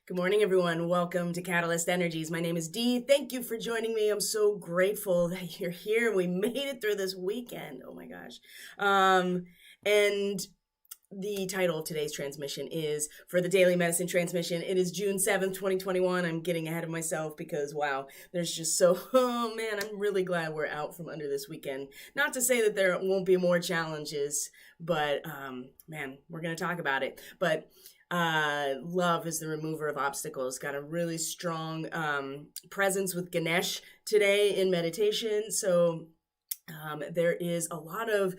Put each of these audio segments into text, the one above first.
Good morning, everyone. Welcome to Catalyst Energies. My name is Dee. Thank you for joining me. I'm so grateful that you're here. We made it through this weekend. Oh my gosh. And the title of today's transmission is for the Daily Medicine Transmission. It is June 7th, 2021. I'm getting ahead of myself because, wow, there's just oh man, I'm really glad we're out from under this weekend. Not to say that there won't be more challenges, but man, we're going to talk about it. But love is the remover of obstacles. Got a really strong presence with Ganesh today in meditation. So there is a lot of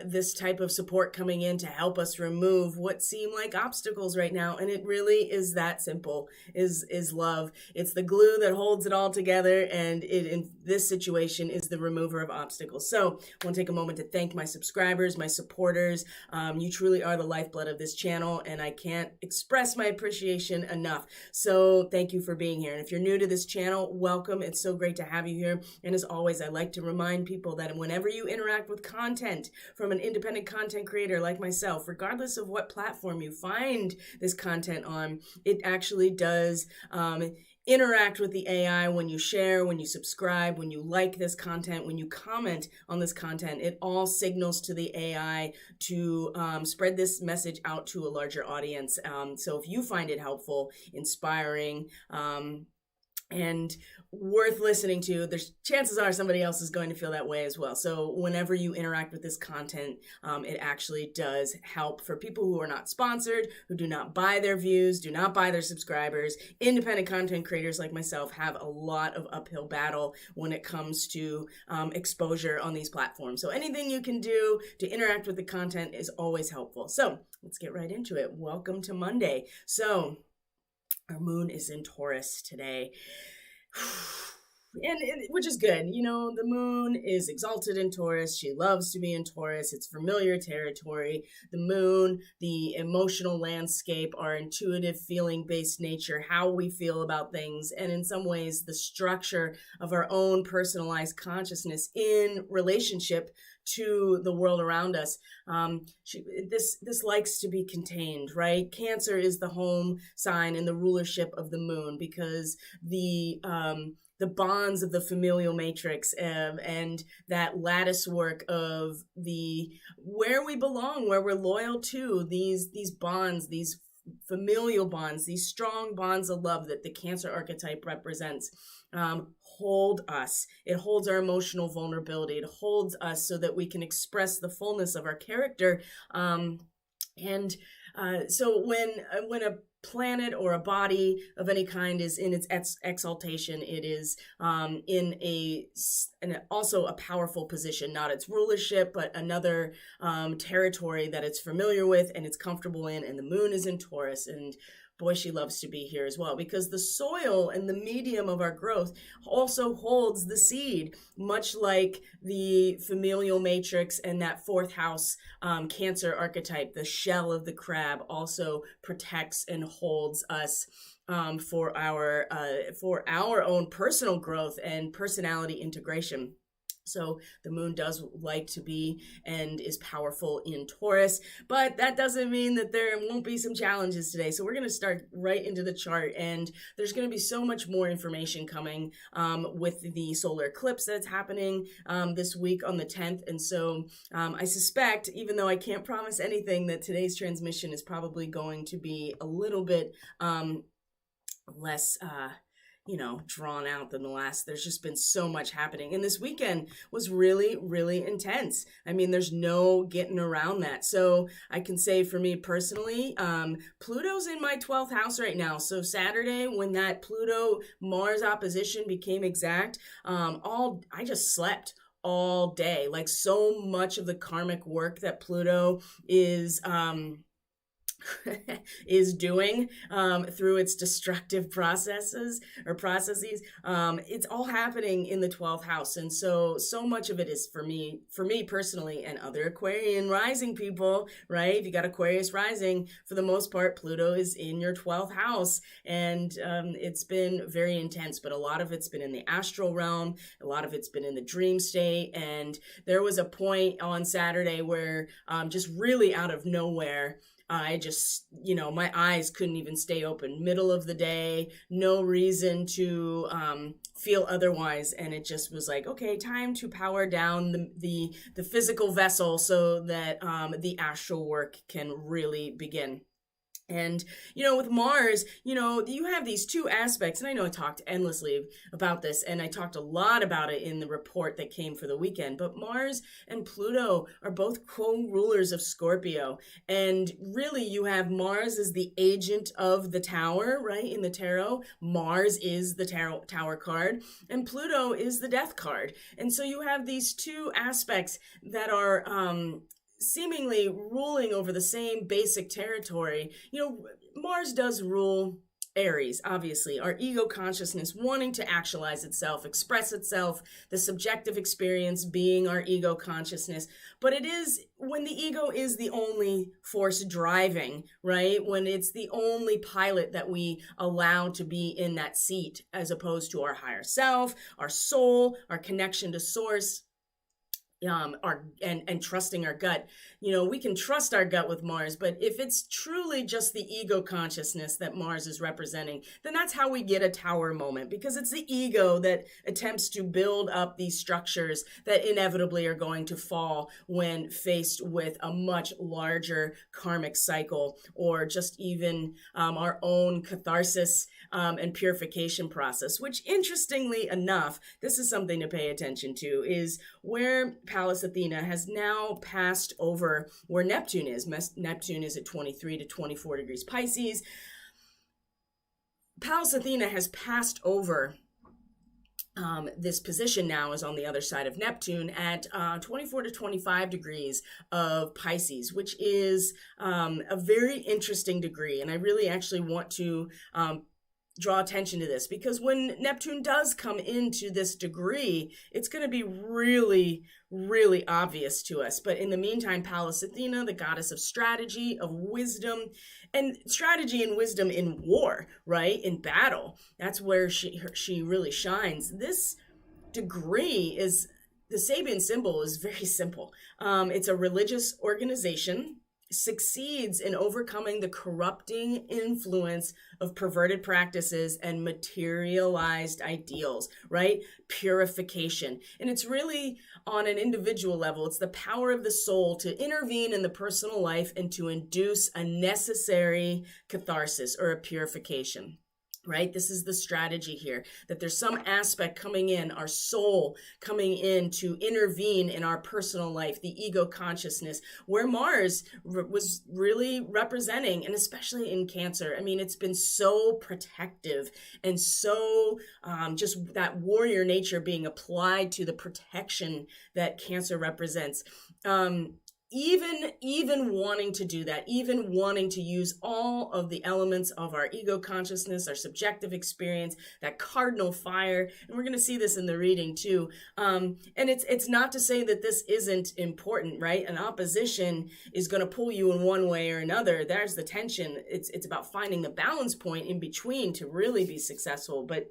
this type of support coming in to help us remove what seem like obstacles right now. And it really is that simple, is love. It's the glue that holds it all together. And it, in this situation, is the remover of obstacles. So I want to take a moment to thank my subscribers, my supporters. You truly are the lifeblood of this channel, and I can't express my appreciation enough. So thank you for being here. And if you're new to this channel, welcome. It's so great to have you here. And as always, I like to remind people that whenever you interact with content from an independent content creator like myself, regardless of what platform you find this content on, it actually does interact with the AI. When you share, when you subscribe, when you like this content, when you comment on this content, it all signals to the AI to spread this message out to a larger audience. So if you find it helpful, inspiring, and worth listening to, there's chances are somebody else is going to feel that way as well. So whenever you interact with this content, it actually does help for people who are not sponsored, who do not buy their views, do not buy their subscribers. Independent content creators like myself have a lot of uphill battle when it comes to exposure on these platforms. So anything you can do to interact with the content is always helpful. So let's get right into it. Welcome to Monday. So our moon is in Taurus today. Which is good. You know, the moon is exalted in Taurus. She loves to be in Taurus. It's familiar territory. The moon, the emotional landscape, our intuitive feeling-based nature, how we feel about things, and in some ways, the structure of our own personalized consciousness in relationship to the world around us. This likes to be contained, right? Cancer is the home sign and the rulership of the moon because the bonds of the familial matrix and that lattice work of the where we belong, where we're loyal to, these bonds, these familial bonds, these strong bonds of love that the Cancer archetype represents, hold us. It holds our emotional vulnerability. It holds us so that we can express the fullness of our character. So when a planet or a body of any kind is in its exaltation, it is in also a powerful position, not its rulership, but another territory that it's familiar with and it's comfortable in. And the moon is in Taurus, and boy, she loves to be here as well, because the soil and the medium of our growth also holds the seed, much like the familial matrix and that fourth house Cancer archetype. The shell of the crab also protects and holds us for our own personal growth and personality integration. So the moon does like to be and is powerful in Taurus, but that doesn't mean that there won't be some challenges today. So we're going to start right into the chart, and there's going to be so much more information coming with the solar eclipse that's happening this week on the 10th. And so I suspect, even though I can't promise anything, that today's transmission is probably going to be a little bit less drawn out than the last. There's just been so much happening. And this weekend was really, really intense. I mean, there's no getting around that. So I can say for me personally, Pluto's in my 12th house right now. So Saturday, when that Pluto-Mars opposition became exact, I just slept all day. Like, so much of the karmic work that Pluto is doing through its destructive processes. It's all happening in the 12th house. And so much of it is for me personally, and other Aquarian rising people, right? If you got Aquarius rising, for the most part, Pluto is in your 12th house. And it's been very intense, but a lot of it's been in the astral realm. A lot of it's been in the dream state. And there was a point on Saturday where just really out of nowhere, I just, my eyes couldn't even stay open. Middle of the day, no reason to feel otherwise. And it just was like, okay, time to power down the physical vessel so that the astral work can really begin. And, with Mars, you have these two aspects, and I know I talked endlessly about this, and I talked a lot about it in the report that came for the weekend, but Mars and Pluto are both co-rulers of Scorpio. And really, you have Mars as the agent of the tower, right? In the tarot, Mars is the tower card, and Pluto is the death card. And so you have these two aspects that are seemingly ruling over the same basic territory. Mars does rule Aries, obviously, our ego consciousness wanting to actualize itself, express itself, the subjective experience being our ego consciousness. But it is when the ego is the only force driving, right? When it's the only pilot that we allow to be in that seat, as opposed to our higher self, our soul, our connection to source. And trusting our gut. We can trust our gut with Mars, but if it's truly just the ego consciousness that Mars is representing, then that's how we get a tower moment, because it's the ego that attempts to build up these structures that inevitably are going to fall when faced with a much larger karmic cycle, or just even our own catharsis and purification process, which, interestingly enough, this is something to pay attention to, is where Pallas Athena has now passed over where Neptune is. Neptune is at 23 to 24 degrees Pisces. Pallas Athena has passed over this position now, is on the other side of Neptune at 24 to 25 degrees of Pisces, which is a very interesting degree. And I really actually want to draw attention to this, because when Neptune does come into this degree, it's going to be really, really obvious to us. But in the meantime, Pallas Athena, the goddess of strategy, of wisdom, and strategy and wisdom in war, right? In battle, that's where she really shines. This degree is, the Sabian symbol is very simple. It's a religious organization, succeeds in overcoming the corrupting influence of perverted practices and materialized ideals, right? Purification. And it's really on an individual level. It's the power of the soul to intervene in the personal life and to induce a necessary catharsis or a purification. Right? This is the strategy here, that there's some aspect coming in, our soul coming in to intervene in our personal life, the ego consciousness, where Mars was really representing, and especially in Cancer. I mean, it's been so protective and so just that warrior nature being applied to the protection that Cancer represents. Even wanting to do that, even wanting to use all of the elements of our ego consciousness, our subjective experience, that cardinal fire, and we're going to see this in the reading too. And it's not to say that this isn't important, right? An opposition is going to pull you in one way or another. There's the tension. It's about finding the balance point in between to really be successful. But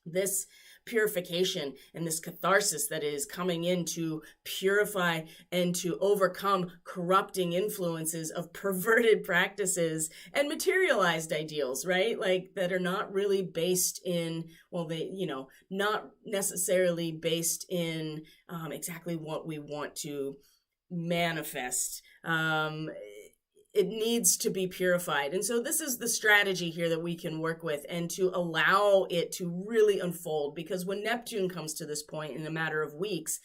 this purification and this catharsis that is coming in to purify and to overcome corrupting influences of perverted practices and materialized ideals, right? Like that are not really based in, not necessarily based in exactly what we want to manifest. It needs to be purified. And so this is the strategy here that we can work with and to allow it to really unfold, because when Neptune comes to this point in a matter of weeks,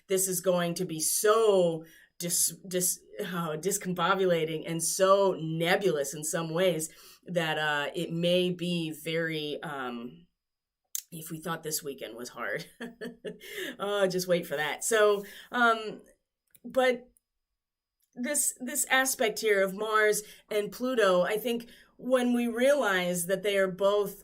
this is going to be so discombobulating and so nebulous in some ways that it may be very... if we thought this weekend was hard, just wait for that. So, but this aspect here of Mars and Pluto, I think when we realize that they are both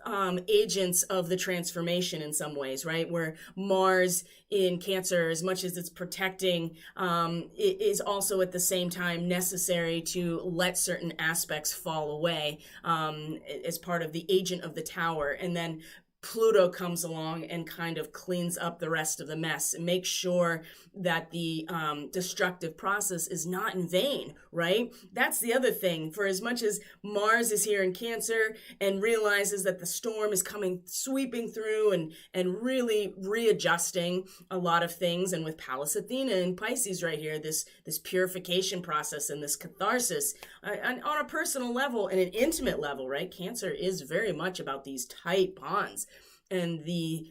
agents of the transformation in some ways, right? Where Mars in Cancer, as much as it's protecting, it is also at the same time necessary to let certain aspects fall away as part of the agent of the tower. And then Pluto comes along and kind of cleans up the rest of the mess and makes sure that the destructive process is not in vain, right? That's the other thing. For as much as Mars is here in Cancer and realizes that the storm is coming, sweeping through and really readjusting a lot of things, and with Pallas Athena in Pisces right here, this purification process and this catharsis on a personal level and an intimate level, right? Cancer is very much about these tight bonds. And the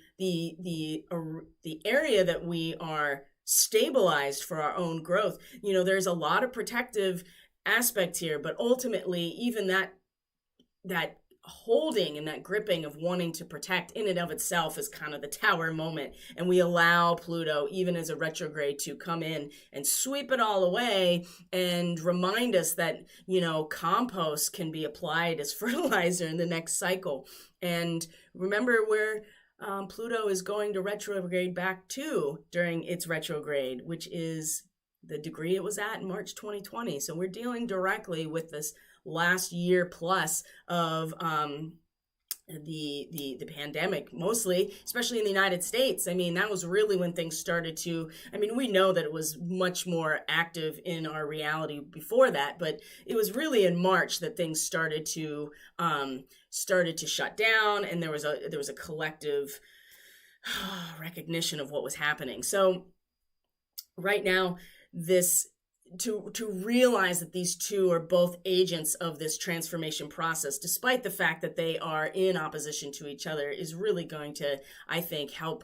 area that we are stabilized for our own growth, there's a lot of protective aspect here, but ultimately even that holding and that gripping of wanting to protect in and of itself is kind of the tower moment. And we allow Pluto, even as a retrograde, to come in and sweep it all away and remind us that, compost can be applied as fertilizer in the next cycle. And remember where Pluto is going to retrograde back to during its retrograde, which is the degree it was at in March 2020. So we're dealing directly with this last year plus of the pandemic, mostly, especially in the United States. I mean, that was really when things started to, we know that it was much more active in our reality before that, but it was really in March that things started to shut down, and there was a collective recognition of what was happening. So right now, to realize that these two are both agents of this transformation process, despite the fact that they are in opposition to each other, is really going to, I think, help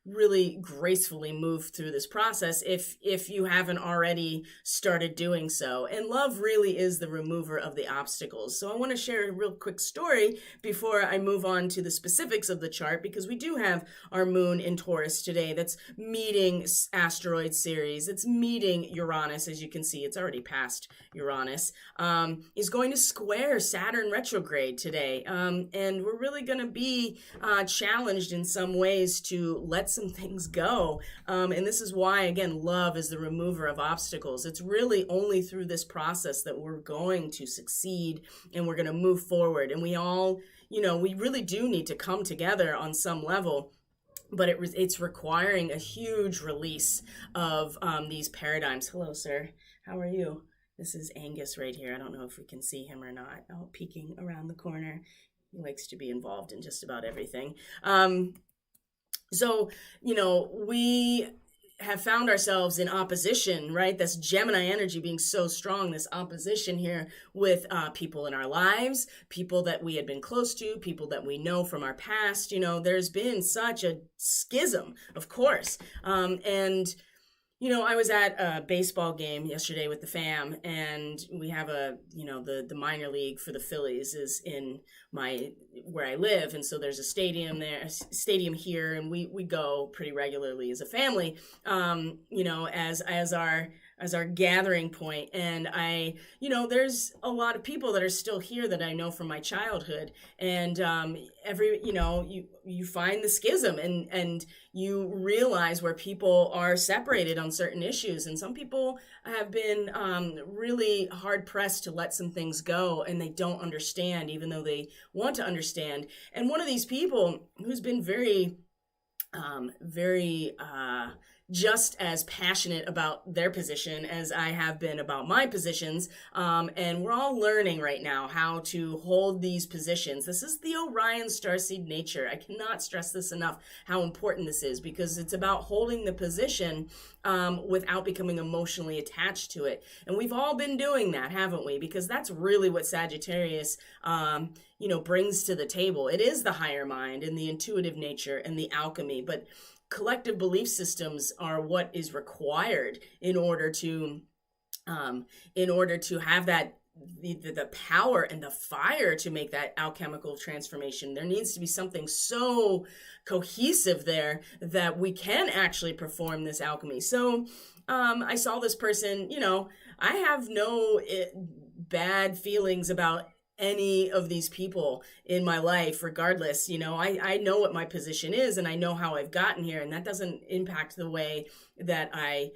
really gracefully move through this process if you haven't already started doing so. And love really is the remover of the obstacles. So I want to share a real quick story before I move on to the specifics of the chart, because we do have our moon in Taurus today that's meeting asteroid Ceres. It's meeting Uranus. As you can see, it's already past Uranus. Is going to square Saturn retrograde today. And we're really going to be challenged in some ways to let some things go. And this is why, again, love is the remover of obstacles. It's really only through this process that we're going to succeed and we're going to move forward. And we all, we really do need to come together on some level. But it's requiring a huge release of these paradigms. Hello, sir. How are you? This is Angus right here. I don't know if we can see him or not. Oh, peeking around the corner. He likes to be involved in just about everything. So, we have found ourselves in opposition, right? This Gemini energy being so strong, this opposition here with people in our lives, people that we had been close to, people that we know from our past. There's been such a schism, of course. I was at a baseball game yesterday with the fam, and we have the minor league for the Phillies is in where I live. And so there's a stadium here, and we go pretty regularly as a family, as our gathering point. And there's a lot of people that are still here that I know from my childhood. And you find the schism and you realize where people are separated on certain issues. And some people have been really hard pressed to let some things go, and they don't understand, even though they want to understand. And one of these people who's been very just as passionate about their position as I have been about my positions. And we're all learning right now how to hold these positions. This is the Orion starseed nature. I cannot stress this enough, how important this is, because it's about holding the position without becoming emotionally attached to it. And we've all been doing that, haven't we? Because that's really what Sagittarius brings to the table. It is the higher mind and the intuitive nature and the alchemy, but collective belief systems are what is required in order to have that the power and the fire to make that alchemical transformation. There needs to be something so cohesive there that we can actually perform this alchemy. So I saw this person, I have no bad feelings about any of these people in my life, regardless. I know what my position is, and I know how I've gotten here, and that doesn't impact the way that I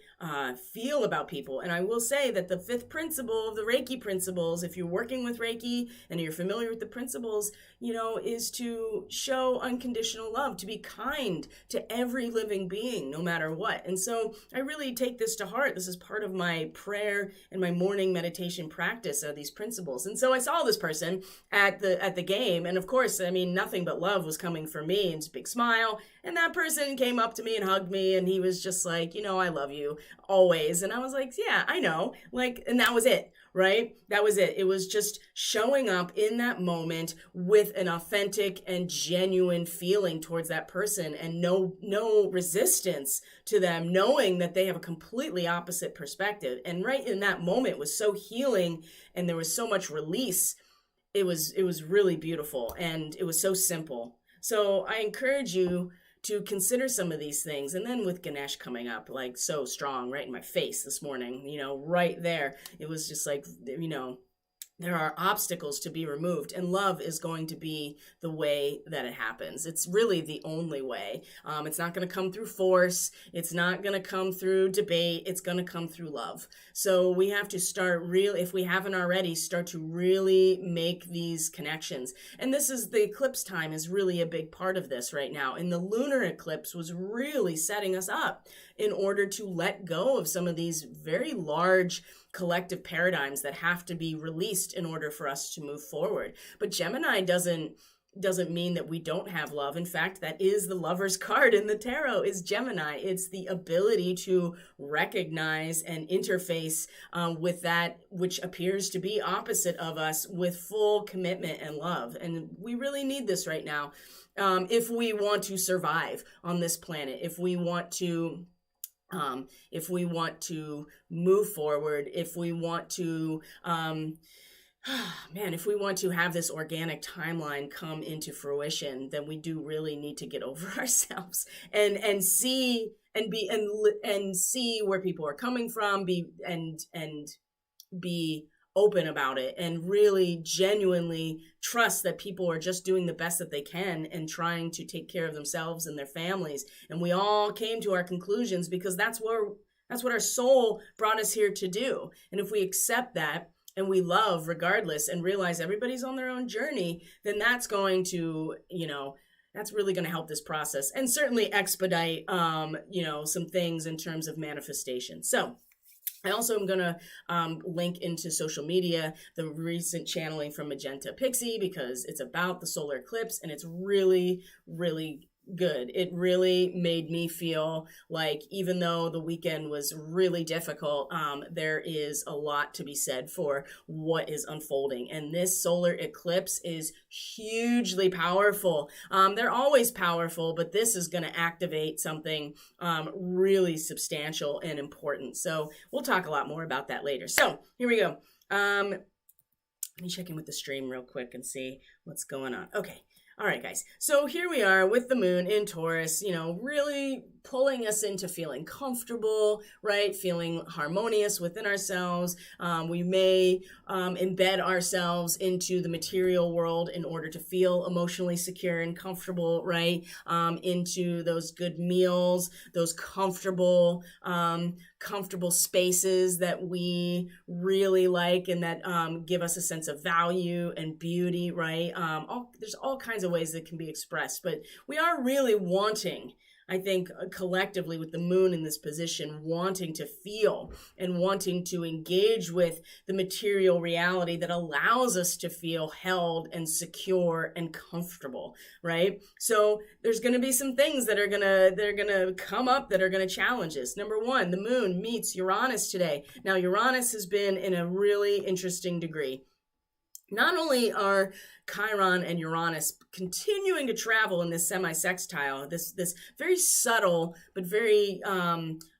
feel about people. And I will say that the fifth principle of the Reiki principles, if you're working with Reiki and you're familiar with the principles, is to show unconditional love, to be kind to every living being, no matter what. And so I really take this to heart. This is part of my prayer and my morning meditation practice are these principles. And so I saw this person at the game, and of course, nothing but love was coming from me, and it's a big smile. And that person came up to me and hugged me, and he was just like, I love you always. And I was like, yeah, I know. And that was it, right? That was it. It was just showing up in that moment with an authentic and genuine feeling towards that person, and no resistance to them, knowing that they have a completely opposite perspective. And right in that moment was so healing, and there was so much release. It was really beautiful, and it was so simple. So I encourage you to consider some of these things. And then with Ganesh coming up, like so strong right in my face this morning, right there, it was just like, there are obstacles to be removed, and love is going to be the way that it happens. It's really the only way. It's not going to come through force. It's not going to come through debate. It's going to come through love. So we have to start if we haven't already, start to really make these connections. And the eclipse time is really a big part of this right now. And the lunar eclipse was really setting us up in order to let go of some of these very large collective paradigms that have to be released in order for us to move forward. But Gemini doesn't mean that we don't have love. In fact, that is the Lover's card in the tarot, is Gemini. It's the ability to recognize and interface with that which appears to be opposite of us with full commitment and love. And we really need this right now if we want to survive on this planet, if we want to move forward, if we want to, if we want to have this organic timeline come into fruition, then we do really need to get over ourselves and see and see where people are coming from, be open about it, and really genuinely trust that people are just doing the best that they can and trying to take care of themselves and their families. And we all came to our conclusions because that's what our soul brought us here to do. And if we accept that and we love regardless and realize everybody's on their own journey, then that's going to, that's really going to help this process and certainly expedite, some things in terms of manifestation. So I also am going to link into social media the recent channeling from Magenta Pixie, because it's about the solar eclipse, and it's really, really good. It really made me feel like, even though the weekend was really difficult, there is a lot to be said for what is unfolding. And this solar eclipse is hugely powerful. They're always powerful, but this is going to activate something really substantial and important. So we'll talk a lot more about that later. So here we go. Let me check in with the stream real quick and see what's going on. Okay. All right, guys. So here we are with the moon in Taurus, really pulling us into feeling comfortable, right? Feeling harmonious within ourselves. We may embed ourselves into the material world in order to feel emotionally secure and comfortable, right? Into those good meals, those comfortable spaces that we really like and that give us a sense of value and beauty, right? There's all kinds of ways that can be expressed, but we are really wanting, I think, collectively with the moon in this position, wanting to feel and wanting to engage with the material reality that allows us to feel held and secure and comfortable, right? So there's going to be some things that are going to come up that are going to challenge us. Number one, the moon meets Uranus today. Now, Uranus has been in a really interesting degree. Not only are Chiron and Uranus continuing to travel in this semi-sextile, this very subtle but very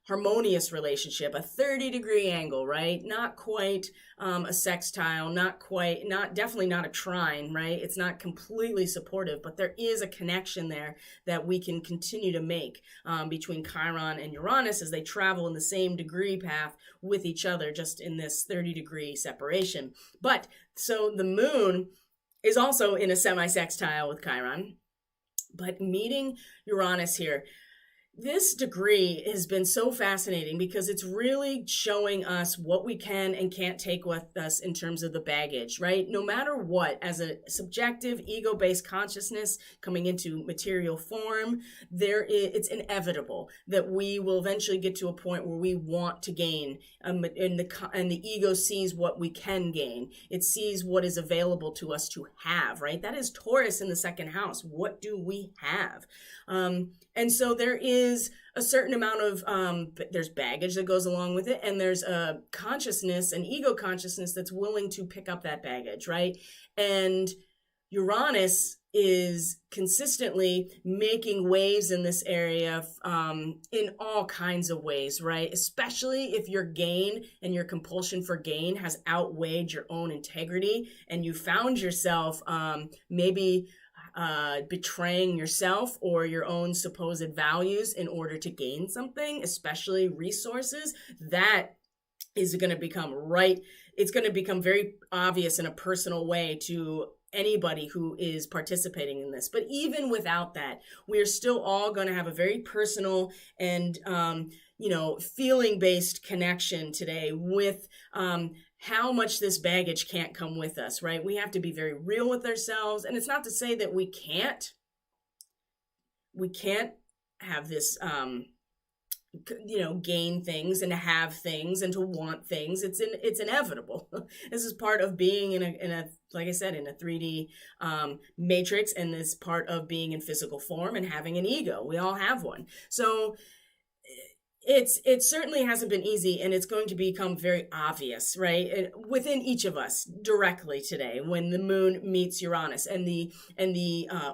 harmonious relationship, a 30-degree angle, right? Not quite a sextile, definitely not a trine, right? It's not completely supportive, but there is a connection there that we can continue to make between Chiron and Uranus as they travel in the same degree path with each other, just in this 30-degree separation. But so the moon is also in a semi-sextile with Chiron, but meeting Uranus here, this degree has been so fascinating because it's really showing us what we can and can't take with us in terms of the baggage, right? No matter what, as a subjective, ego-based consciousness coming into material form, it's inevitable that we will eventually get to a point where we want to gain, and the ego sees what we can gain. It sees what is available to us to have, right? That is Taurus in the second house. What do we have? And so there is a certain amount of, there's baggage that goes along with it, and there's a consciousness, an ego consciousness that's willing to pick up that baggage, right? And Uranus is consistently making waves in this area in all kinds of ways, right? Especially if your gain and your compulsion for gain has outweighed your own integrity, and you found yourself maybe betraying yourself or your own supposed values in order to gain something, especially resources. That is going to become it's going to become very obvious in a personal way to anybody who is participating in this. But even without that, we're still all going to have a very personal and feeling-based connection today with how much this baggage can't come with us, right? We have to be very real with ourselves. And it's not to say that we can't have this, gain things and to have things and to want things. It's inevitable. This is part of being in a like I said, in a 3D matrix, and this part of being in physical form and having an ego. We all have one. So it certainly hasn't been easy, and it's going to become very obvious, right, within each of us directly today when the moon meets Uranus, and the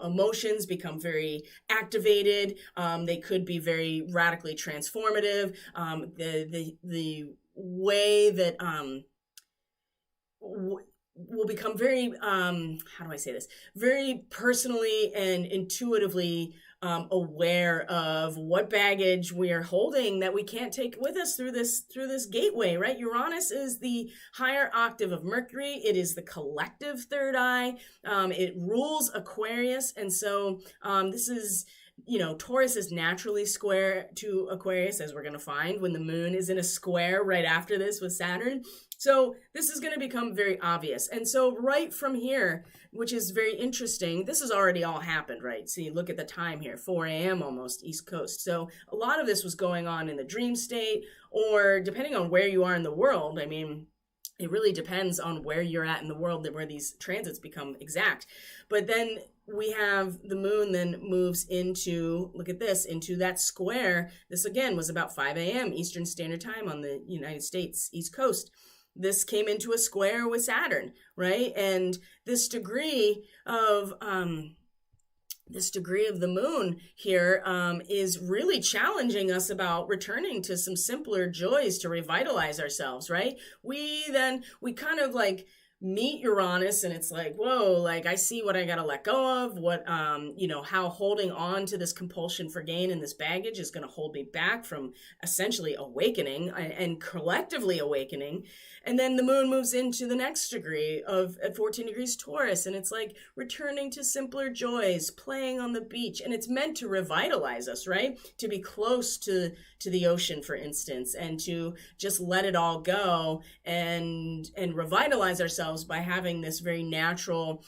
emotions become very activated. They could be very radically transformative. The way that will become very how do I say this? Very personally and intuitively aware of what baggage we are holding that we can't take with us through this gateway, right? Uranus is the higher octave of Mercury. It is the collective third eye. It rules Aquarius, and so this is, Taurus is naturally square to Aquarius, as we're going to find when the moon is in a square right after this with Saturn. So this is going to become very obvious. And so right from here, which is very interesting, this has already all happened, right? See, look at the time here, 4 a.m. almost, East Coast. So a lot of this was going on in the dream state, or depending on where you are in the world. I mean, it really depends on where you're at in the world where these transits become exact. But then we have the moon then moves into, look at this, into that square. This again was about 5 a.m. Eastern Standard Time on the United States East Coast. This came into a square with Saturn, right? And this degree of the moon here is really challenging us about returning to some simpler joys to revitalize ourselves, right? We kind of like meet Uranus, and it's like, whoa, like I see what I got to let go of, what, how holding on to this compulsion for gain and this baggage is going to hold me back from essentially awakening and collectively awakening. And then the moon moves into the next degree at 14 degrees Taurus, and it's like returning to simpler joys, playing on the beach, and it's meant to revitalize us, right? To be close to the ocean, for instance, and to just let it all go and revitalize ourselves by having this very natural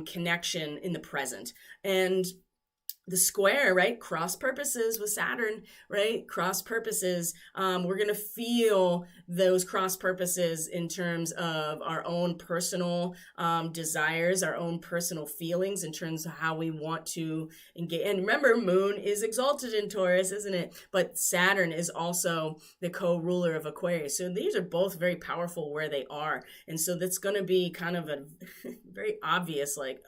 connection in the present. And the square, right? Cross purposes with Saturn, right? Cross purposes. We're going to feel those cross purposes in terms of our own personal desires, our own personal feelings in terms of how we want to engage. And remember, Moon is exalted in Taurus, isn't it? But Saturn is also the co-ruler of Aquarius. So these are both very powerful where they are. And so that's going to be kind of a very obvious, like,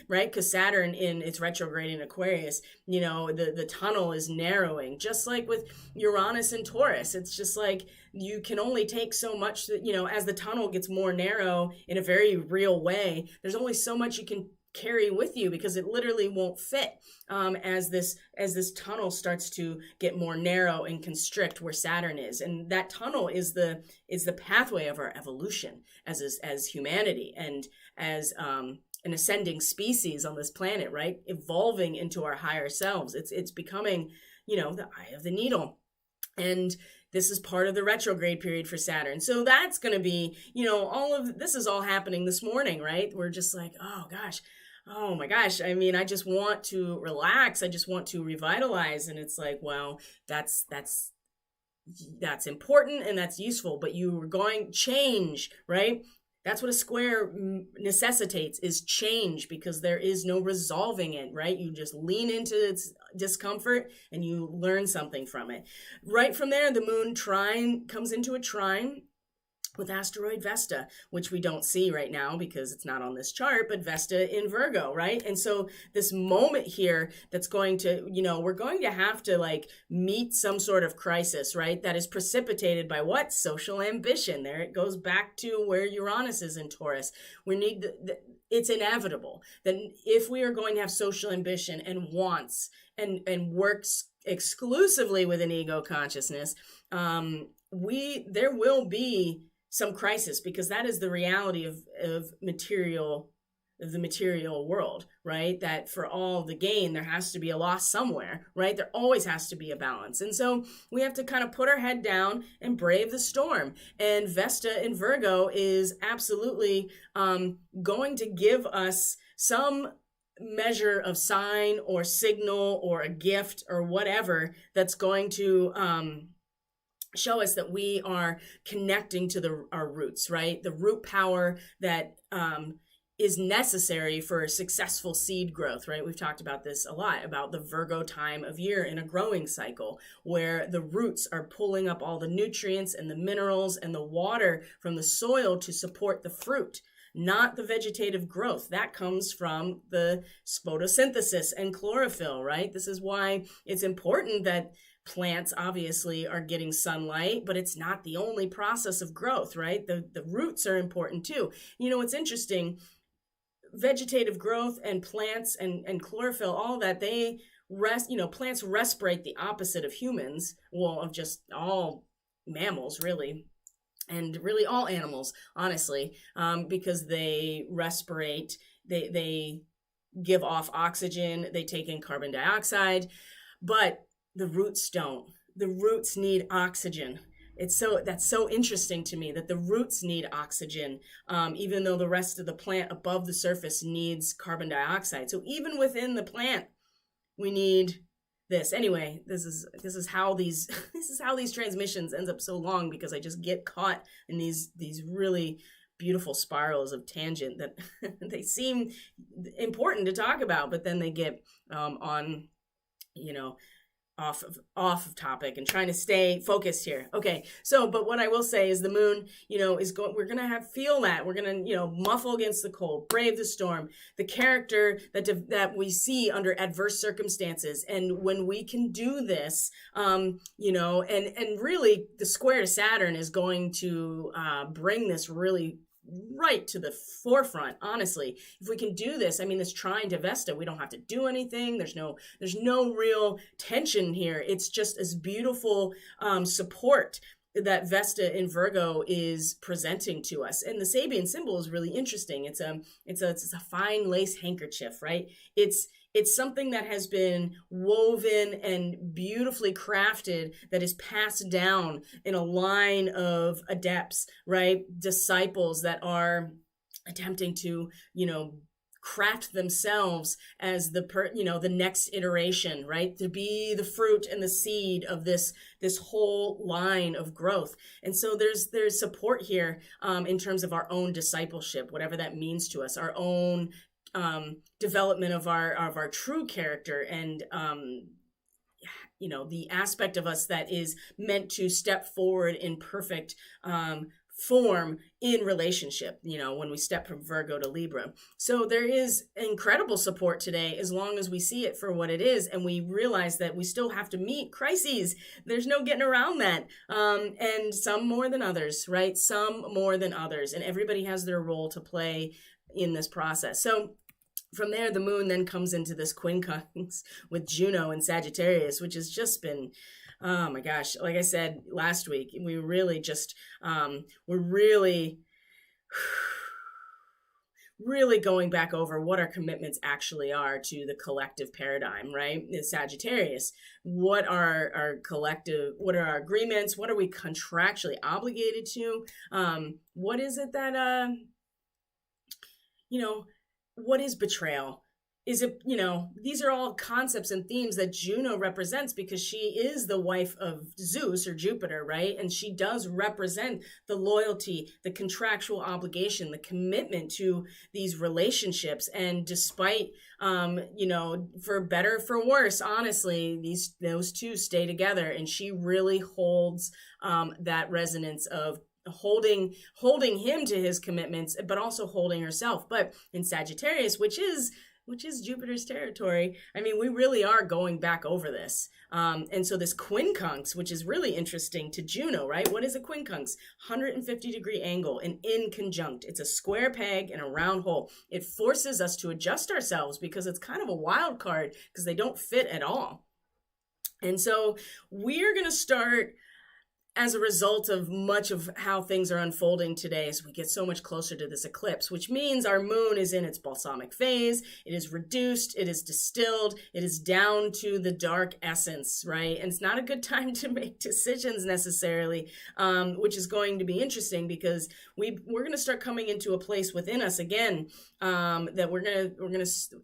right? Because Saturn in its retrograde in Aquarius, the tunnel is narrowing, just like with Uranus and Taurus. It's just like you can only take so much that, as the tunnel gets more narrow in a very real way, there's only so much you can carry with you because it literally won't fit as this tunnel starts to get more narrow and constrict where Saturn is. And that tunnel is the pathway of our evolution as humanity and as an ascending species on this planet, right? Evolving into our higher selves. It's becoming, the eye of the needle. And this is part of the retrograde period for Saturn. So that's going to be, all of this is all happening this morning, right? We're just like, oh my gosh. I mean, I just want to relax. I just want to revitalize. And it's like, well, that's important and that's useful, but you are going change, right? That's what a square necessitates, is change, because there is no resolving it, right? You just lean into its discomfort and you learn something from it. Right from there, the moon trine comes into a trine with asteroid Vesta, which we don't see right now because it's not on this chart, but Vesta in Virgo, right? And so this moment here that's going to, we're going to have to meet some sort of crisis, right? That is precipitated by what? Social ambition. There it goes back to where Uranus is in Taurus. We need it's inevitable that if we are going to have social ambition and wants and works exclusively with an ego consciousness, there will be some crisis, because that is the reality of the material world, right? That for all the gain, there has to be a loss somewhere, right? There always has to be a balance. And so we have to kind of put our head down and brave the storm. And Vesta in Virgo is absolutely going to give us some measure of sign or signal or a gift or whatever that's going to show us that we are connecting to our roots, right? The root power that is necessary for successful seed growth, right? We've talked about this a lot, about the Virgo time of year in a growing cycle, where the roots are pulling up all the nutrients and the minerals and the water from the soil to support the fruit, not the vegetative growth. That comes from the photosynthesis and chlorophyll, right? This is why it's important that plants obviously are getting sunlight, but it's not the only process of growth, right? The roots are important too. It's interesting, vegetative growth and plants and chlorophyll, all that, plants respirate the opposite of humans, well, of just all mammals really, and really all animals, honestly, because they respirate, they give off oxygen, they take in carbon dioxide, but the roots don't. The roots need oxygen. That's so interesting to me that the roots need oxygen, even though the rest of the plant above the surface needs carbon dioxide. So even within the plant, we need this. Anyway, this is how these transmissions ends up so long, because I just get caught in these really beautiful spirals of tangent that they seem important to talk about, but then they get on off of topic and trying to stay focused here. Okay. So, but what I will say is the moon, we're going to feel that we're going to, muffle against the cold, brave the storm, the character that we see under adverse circumstances. And when we can do this, and really the square to Saturn is going to bring this really right to the forefront. Honestly, if we can do this, this trine to Vesta, we don't have to do anything. There's no real tension here. It's just as beautiful support that Vesta in Virgo is presenting to us. And the Sabian symbol is really interesting. It's a fine lace handkerchief, right? It's something that has been woven and beautifully crafted, that is passed down in a line of adepts, right? Disciples that are attempting to, craft themselves as the next iteration, right? To be the fruit and the seed of this whole line of growth. And so there's support here in terms of our own discipleship, whatever that means to us, our own development of our true character, and the aspect of us that is meant to step forward in perfect form in relationship, when we step from Virgo to Libra. So there is incredible support today, as long as we see it for what it is, and we realize that we still have to meet crises. There's no getting around that. And some more than others, right? Some more than others. And everybody has their role to play in this process. So from there, the moon then comes into this quincunx with Juno and Sagittarius, which has just been, oh my gosh, like I said last week, we really just, we're really going back over what our commitments actually are to the collective paradigm, right? In Sagittarius, what are our collective, what are our agreements? What are we contractually obligated to? What is it that, what is betrayal? Is it, these are all concepts and themes that Juno represents, because she is the wife of Zeus or Jupiter, right? And she does represent the loyalty, the contractual obligation, the commitment to these relationships. And despite, for better, for worse, honestly, those two stay together. And she really holds that resonance of holding him to his commitments, but also holding herself. But in Sagittarius, which is Jupiter's territory, I mean, we really are going back over this. And so this quincunx, which is really interesting to Juno, right? What is a quincunx? 150-degree angle, an inconjunct. It's a square peg in a round hole. It forces us to adjust ourselves, because it's kind of a wild card, because they don't fit at all. And so we're going to start, as a result of much of how things are unfolding today, as we get so much closer to this eclipse, which means our moon is in its balsamic phase, it is reduced, it is distilled, it is down to the dark essence, right? And it's not a good time to make decisions necessarily, which is going to be interesting, because we're going to start coming into a place within us again, that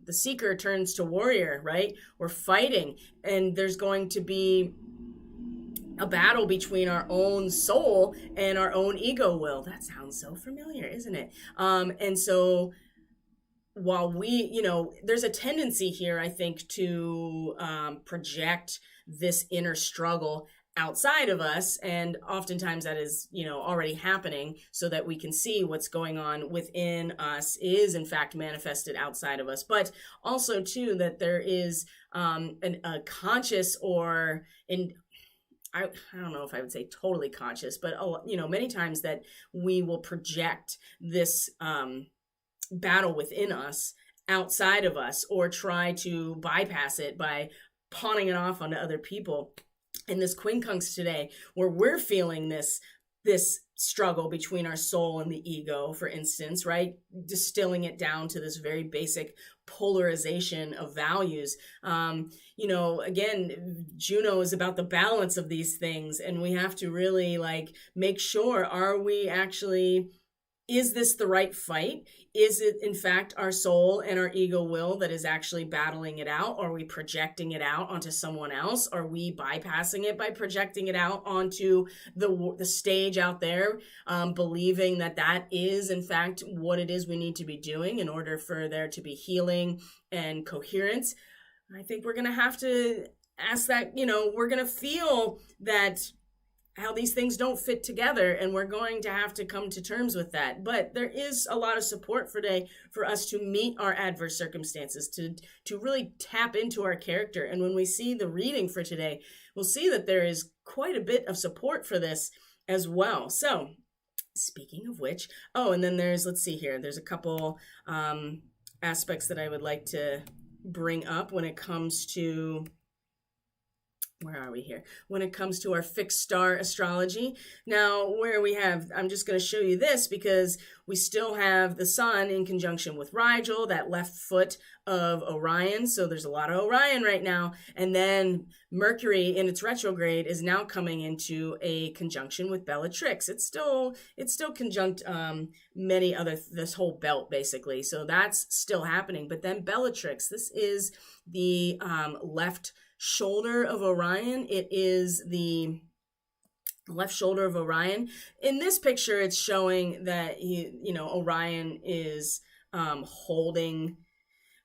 the seeker turns to warrior, right? We're fighting, and there's going to be a battle between our own soul and our own ego will. That sounds so familiar, isn't it? And so while there's a tendency here, I think, to project this inner struggle outside of us, and oftentimes that is already happening, so that we can see what's going on within us is in fact manifested outside of us. But also too, that there is a conscious, or I don't know if I would say totally conscious, but many times that we will project this battle within us outside of us, or try to bypass it by pawning it off onto other people. In this quincunx today, where we're feeling this struggle between our soul and the ego, for instance, right? Distilling it down to this very basic polarization of values. Again, Juno is about the balance of these things, and we have to really make sure, is this the right fight? Is it, in fact, our soul and our ego will that is actually battling it out? Are we projecting it out onto someone else? Are we bypassing it by projecting it out onto the stage out there, believing that is, in fact, what it is we need to be doing in order for there to be healing and coherence? I think we're going to have to ask that, we're going to feel that how these things don't fit together, and we're going to have to come to terms with that. But there is a lot of support today for us to meet our adverse circumstances, to really tap into our character. And when we see the reading for today, we'll see that there is quite a bit of support for this as well. So speaking of which, and then there's a couple aspects that I would like to bring up when it comes to where are we here? When it comes to our fixed star astrology. Now, where we have, I'm just going to show you this because we still have the sun in conjunction with Rigel, that left foot of Orion. So there's a lot of Orion right now. And then Mercury in its retrograde is now coming into a conjunction with Bellatrix. It's still conjunct many other, this whole belt basically. So that's still happening. But then Bellatrix, this is the left shoulder of Orion. It is the left shoulder of Orion. In this picture, it's showing that Orion is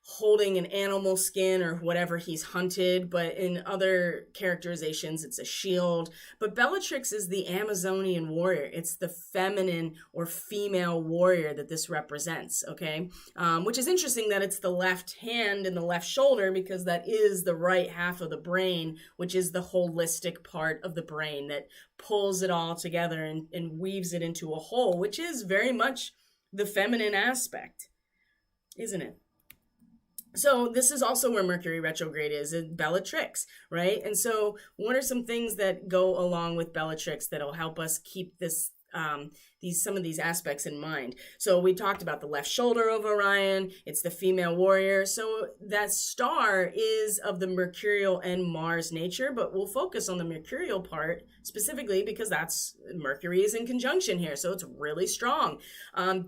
holding an animal skin or whatever he's hunted, but in other characterizations it's a shield. But Bellatrix is the Amazonian warrior. It's the feminine or female warrior that this represents, okay? Which is interesting that it's the left hand and the left shoulder, because that is the right half of the brain, which is the holistic part of the brain that pulls it all together and weaves it into a whole, which is very much the feminine aspect, isn't it? So this is also where Mercury retrograde is in Bellatrix, right? And so what are some things that go along with Bellatrix that'll help us keep this some of these aspects in mind? So we talked about the left shoulder of Orion. It's the female warrior. So that star is of the Mercurial and Mars nature, but we'll focus on the Mercurial part specifically because that's Mercury is in conjunction here. So it's really strong.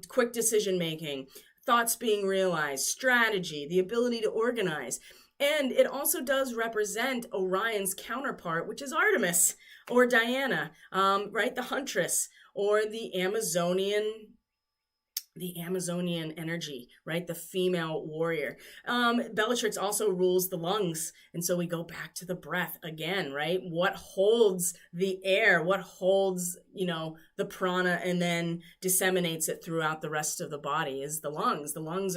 Quick decision making, thoughts being realized, strategy, the ability to organize. And it also does represent Orion's counterpart, which is Artemis or Diana, right? The huntress, or the Amazonian energy, right? The female warrior. Bellatrix also rules the lungs. And so we go back to the breath again, right? What holds the air? What holds, the prana and then disseminates it throughout the rest of the body is the lungs. The lungs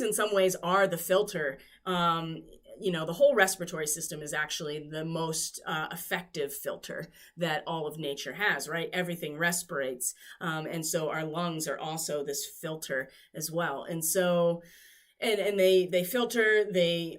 in some ways are the filter. The whole respiratory system is actually the most effective filter that all of nature has, right? Everything respirates. And so our lungs are also this filter as well. And so, and they filter, the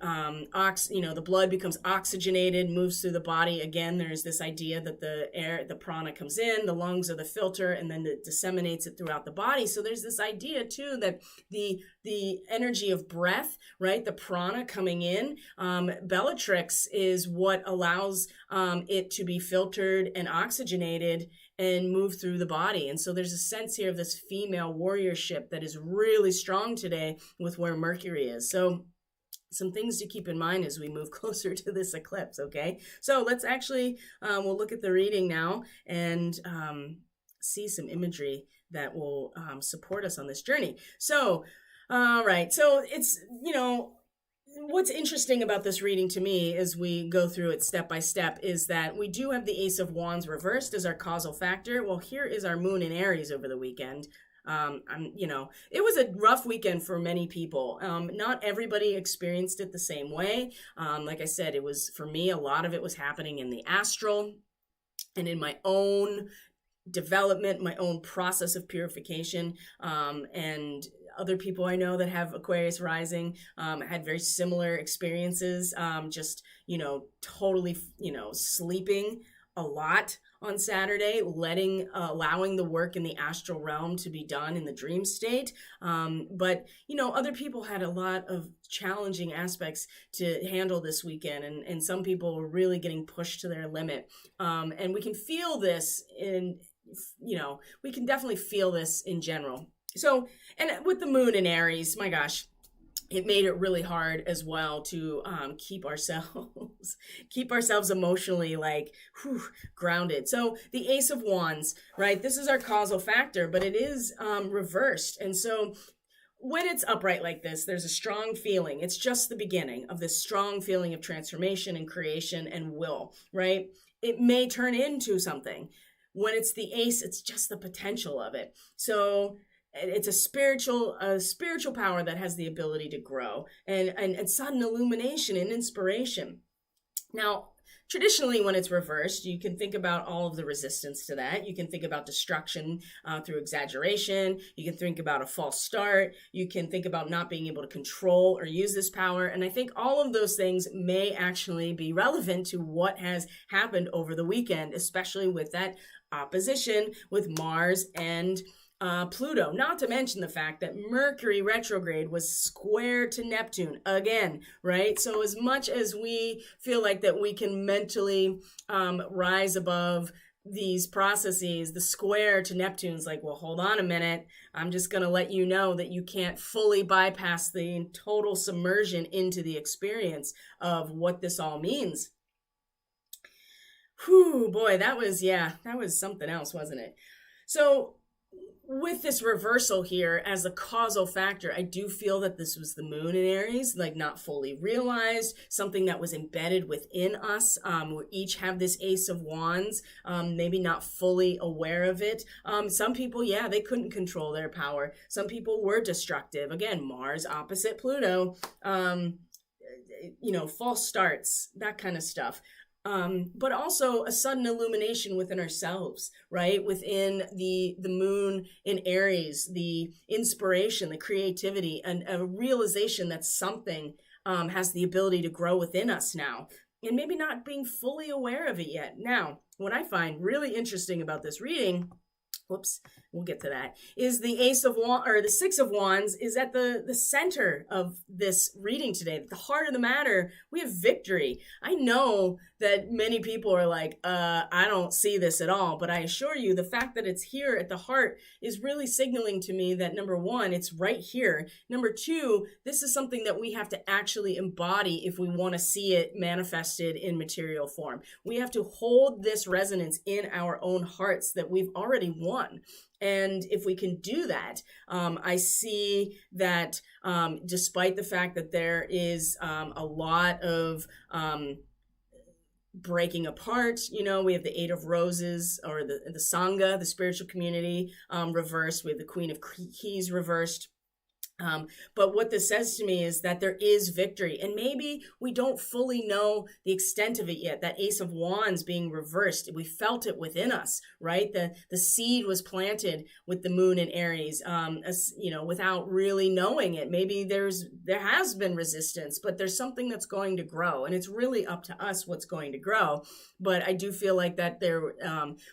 blood becomes oxygenated, moves through the body. Again, there's this idea that the prana comes in, the lungs are the filter, and then it disseminates it throughout the body. So there's this idea too that the energy of breath, right, the prana coming in, Bellatrix is what allows it to be filtered and oxygenated and move through the body. And so there's a sense here of this female warriorship that is really strong today with where Mercury is. So some things to keep in mind as we move closer to this eclipse, okay? So let's actually, we'll look at the reading now and see some imagery that will support us on this journey. So, all right, so it's, what's interesting about this reading to me as we go through it step by step is that we do have the Ace of Wands reversed as our causal factor. Well, here is our moon in Aries over the weekend. It was a rough weekend for many people. Not everybody experienced it the same way. Like I said, it was, for me, a lot of it was happening in the astral and in my own development, my own process of purification, and other people I know that have Aquarius rising had very similar experiences, totally, sleeping a lot on Saturday, allowing the work in the astral realm to be done in the dream state. But other people had a lot of challenging aspects to handle this weekend, and some people were really getting pushed to their limit. And we can feel this we can definitely feel this in general. So, and with the moon in Aries, my gosh, it made it really hard as well to keep ourselves emotionally grounded. So the Ace of Wands, right? This is our causal factor, but it is reversed. And so when it's upright like this, there's a strong feeling. It's just the beginning of this strong feeling of transformation and creation and will, right? It may turn into something. When it's the ace, it's just the potential of it. So it's a spiritual power that has the ability to grow and sudden illumination and inspiration. Now, traditionally, when it's reversed, you can think about all of the resistance to that. You can think about destruction through exaggeration. You can think about a false start. You can think about not being able to control or use this power. And I think all of those things may actually be relevant to what has happened over the weekend, especially with that opposition with Mars and Pluto, not to mention the fact that Mercury retrograde was square to Neptune again, right? So as much as we feel like that we can mentally rise above these processes, the square to Neptune's like, well, hold on a minute. I'm just going to let you know that you can't fully bypass the total submersion into the experience of what this all means. Whew, boy, that was something else, wasn't it? So with this reversal here as a causal factor, I do feel that this was the moon in Aries, like not fully realized, something that was embedded within us. We each have this Ace of Wands, maybe not fully aware of it. Some people, they couldn't control their power. Some people were destructive. Again, Mars opposite Pluto, false starts, that kind of stuff. But also a sudden illumination within ourselves, right? Within the moon in Aries, the inspiration, the creativity, and a realization that something has the ability to grow within us now, and maybe not being fully aware of it yet. Now, what I find really interesting about this reading, we'll get to that, is the Ace of Wands, or the Six of Wands, is at the center of this reading today. At the heart of the matter, we have victory. I know that many people are like, I don't see this at all, but I assure you the fact that it's here at the heart is really signaling to me that, number one, it's right here. Number two, this is something that we have to actually embody if we want to see it manifested in material form. We have to hold this resonance in our own hearts that we've already won. And if we can do that, I see that despite the fact that there is a lot of breaking apart, we have the Eight of Roses, or the Sangha, the spiritual community, reversed. We have the Queen of Keys reversed. But what this says to me is that there is victory, and maybe we don't fully know the extent of it yet. That Ace of Wands being reversed, we felt it within us, right? The seed was planted with the moon in Aries, without really knowing it. Maybe there has been resistance, but there's something that's going to grow, and it's really up to us what's going to grow. But I do feel like that there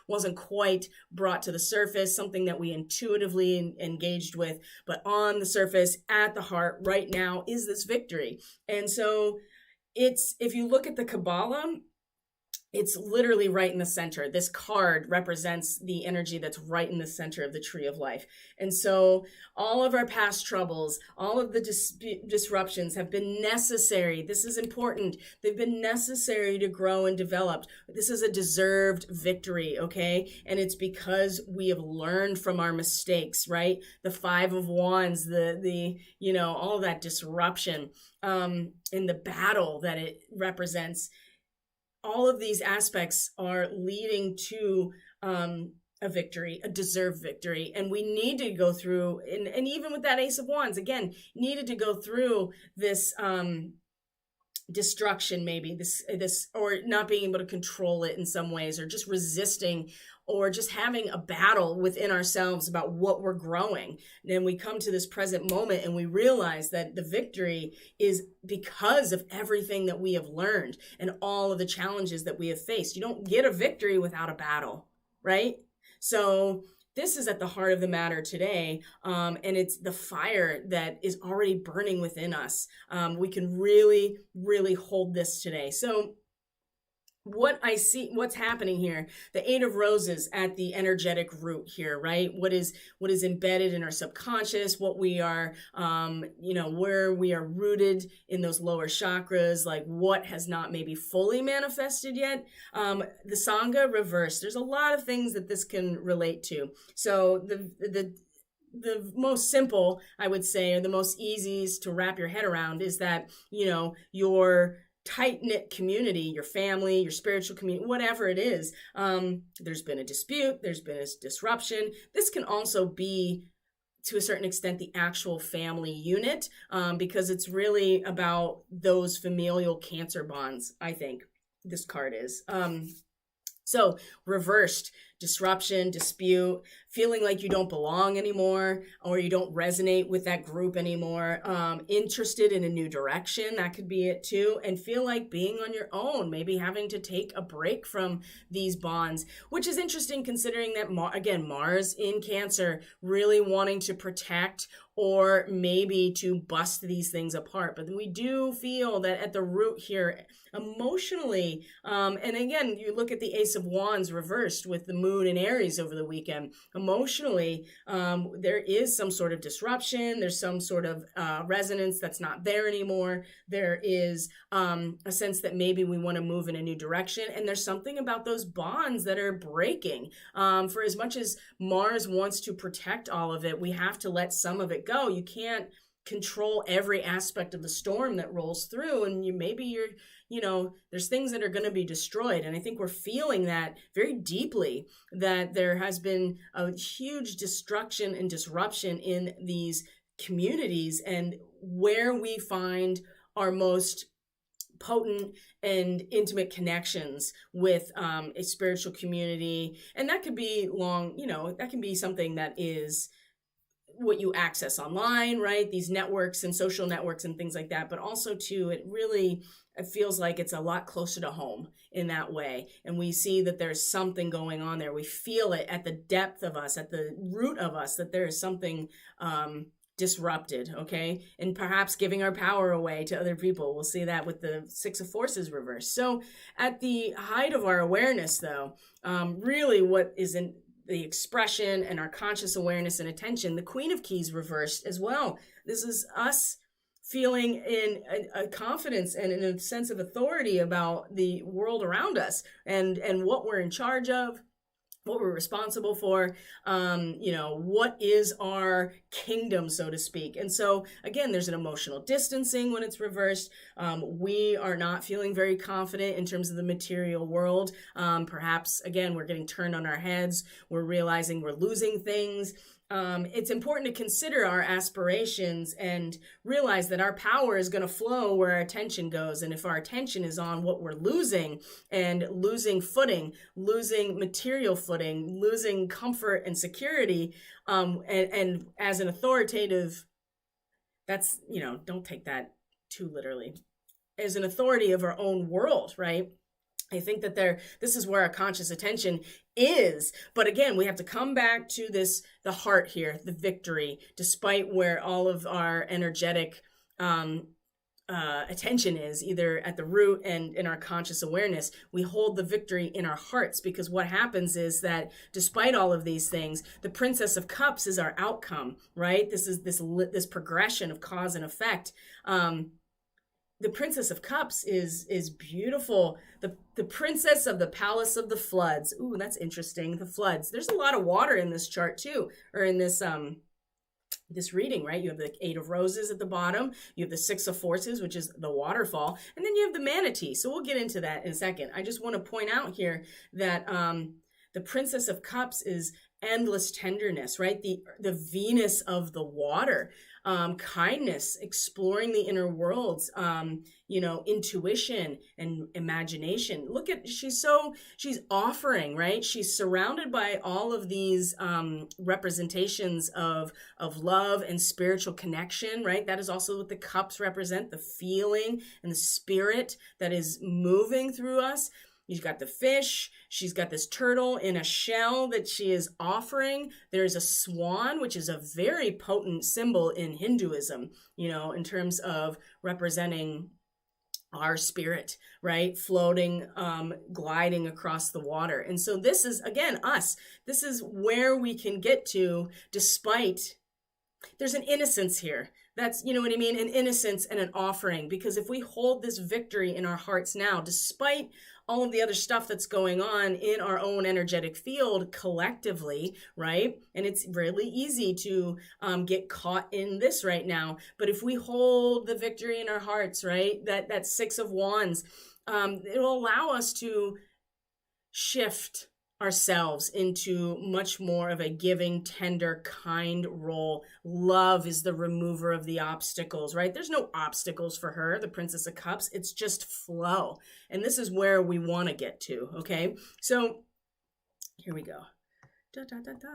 wasn't quite brought to the surface, something that we intuitively engaged with, but on the surface, at the heart right now is this victory. And so if you look at the Kabbalah, it's literally right in the center. This card represents the energy that's right in the center of the tree of life. And so all of our past troubles, all of the disruptions have been necessary. This is important. They've been necessary to grow and develop. This is a deserved victory, okay? And it's because we have learned from our mistakes, right? The Five of Wands, all of that disruption, in the battle that it represents. All of these aspects are leading to a victory, a deserved victory. And we need to go through, and even with that Ace of Wands, again, needed to go through this destruction, maybe this, or not being able to control it in some ways, or just resisting, or just having a battle within ourselves about what we're growing. And then we come to this present moment and we realize that the victory is because of everything that we have learned and all of the challenges that we have faced. You don't get a victory without a battle, right? So this is at the heart of the matter today, and it's the fire that is already burning within us. We can really, really hold this today. So what I see, what's happening here, the Eight of Roses at the energetic root here, right? What is embedded in our subconscious, what we are, where we are rooted in those lower chakras, like what has not maybe fully manifested yet. The Sangha reversed. There's a lot of things that this can relate to. So the most simple, I would say, or the most easiest to wrap your head around is that, your tight-knit community, your family, your spiritual community, whatever it is, there's been a dispute, there's been a disruption. This can also be, to a certain extent, the actual family unit, because it's really about those familial cancer bonds, I think. this card is. So reversed, disruption, dispute, feeling like you don't belong anymore, or you don't resonate with that group anymore, interested in a new direction, that could be it too, and feel like being on your own, maybe having to take a break from these bonds, which is interesting considering that, again, Mars in Cancer, really wanting to protect or maybe to bust these things apart. But we do feel that at the root here, emotionally, and again, you look at the Ace of Wands reversed with the moon in Aries over the weekend, emotionally, there is some sort of disruption. There's some sort of resonance that's not there anymore. There is a sense that maybe we want to move in a new direction. And there's something about those bonds that are breaking. For as much as Mars wants to protect all of it, we have to let some of it go. You can't control every aspect of the storm that rolls through, and there's things that are going to be destroyed. And I think we're feeling that very deeply, that there has been a huge destruction and disruption in these communities, and where we find our most potent and intimate connections with a spiritual community. And that could be that can be something that is what you access online, right? These networks and social networks and things like that. But also too, it feels like it's a lot closer to home in that way. And we see that there's something going on there. We feel it at the depth of us, at the root of us, that there is something disrupted, okay? And perhaps giving our power away to other people. We'll see that with the Six of Forces reversed. So at the height of our awareness, though, really what is in the expression and our conscious awareness and attention, the Queen of Keys reversed as well. This is us feeling in a confidence and in a sense of authority about the world around us, and what we're in charge of, what we're responsible for, what is our kingdom, so to speak. And so again, there's an emotional distancing when it's reversed. We are not feeling very confident in terms of the material world. Perhaps, again, we're getting turned on our heads. We're realizing we're losing things. It's important to consider our aspirations and realize that our power is going to flow where our attention goes. And if our attention is on what we're losing and losing footing, losing material footing, losing comfort and security, and as an authoritative, that's, don't take that too literally, as an authority of our own world, right? I think that this is where our conscious attention is. But again, we have to come back to the heart here, the victory, despite where all of our energetic attention is, either at the root and in our conscious awareness. We hold the victory in our hearts, because what happens is that despite all of these things, the Princess of Cups is our outcome, right? This is this progression of cause and effect. The Princess of Cups is beautiful. The Princess of the Palace of the Floods. Ooh, that's interesting. The floods. There's a lot of water in this chart too, or in this reading, right? You have the Eight of Roses at the bottom. You have the Six of Forces, which is the waterfall. And then you have the manatee. So we'll get into that in a second. I just want to point out here that the Princess of Cups is endless tenderness, right? The Venus of the water. Kindness, exploring the inner worlds, intuition and imagination. Look at, she's offering, right? She's surrounded by all of these representations of love and spiritual connection, right? That is also what the cups represent, the feeling and the spirit that is moving through us. You've got the fish. She's got this turtle in a shell that she is offering. There's a swan, which is a very potent symbol in Hinduism, in terms of representing our spirit, right? Floating, gliding across the water. And so this is, again, us. This is where we can get to, despite there's an innocence here. That's, you know what I mean? An innocence and an offering. Because if we hold this victory in our hearts now, despite all of the other stuff that's going on in our own energetic field collectively, right? And it's really easy to get caught in this right now. But if we hold the victory in our hearts, right? That Six of Wands, it'll allow us to shift ourselves into much more of a giving, tender, kind role. Love is the remover of the obstacles, right? There's no obstacles for her, the Princess of Cups. It's just flow. And this is where we want to get to, okay? So here we go. Da, da, da, da.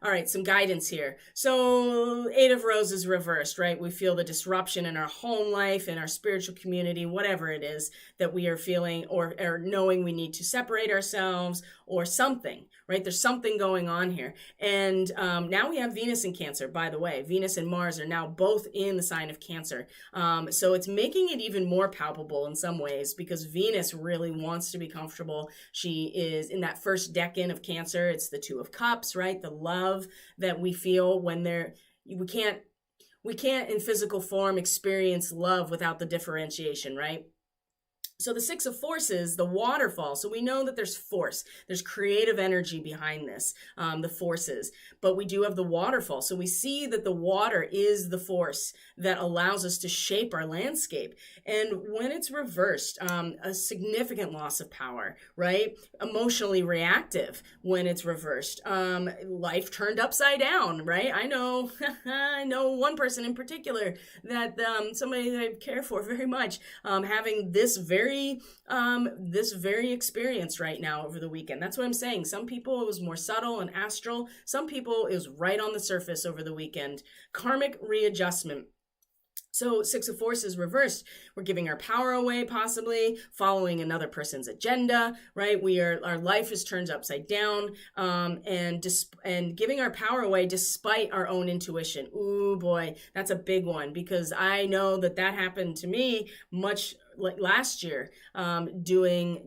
All right, some guidance here. So 8 of Roses reversed, right? We feel the disruption in our home life, in our spiritual community, whatever it is that we are feeling or knowing we need to separate ourselves or something, right? There's something going on here. And now we have Venus in Cancer, by the way. Venus and Mars are now both in the sign of Cancer. So it's making it even more palpable in some ways because Venus really wants to be comfortable. She is in that first decan of Cancer. It's the 2 of Cups, right? The love that we feel when we can't in physical form experience love without the differentiation, right? So the 6 of Forces, the waterfall. So we know that there's force. There's creative energy behind this, the forces. But we do have the waterfall. So we see that the water is the force that allows us to shape our landscape. And when it's reversed, a significant loss of power, right? Emotionally reactive when it's reversed. Life turned upside down, right? I know one person in particular that somebody that I care for very much, having this very experience right now over the weekend. That's what I'm saying. Some people it was more subtle and astral. Some people it was right on the surface over the weekend. Karmic readjustment. So 6 of Forces reversed. We're giving our power away, possibly following another person's agenda, right? Our life is turned upside down, and giving our power away despite our own intuition. Ooh boy, that's a big one because I know that happened to me much like last year, ignoring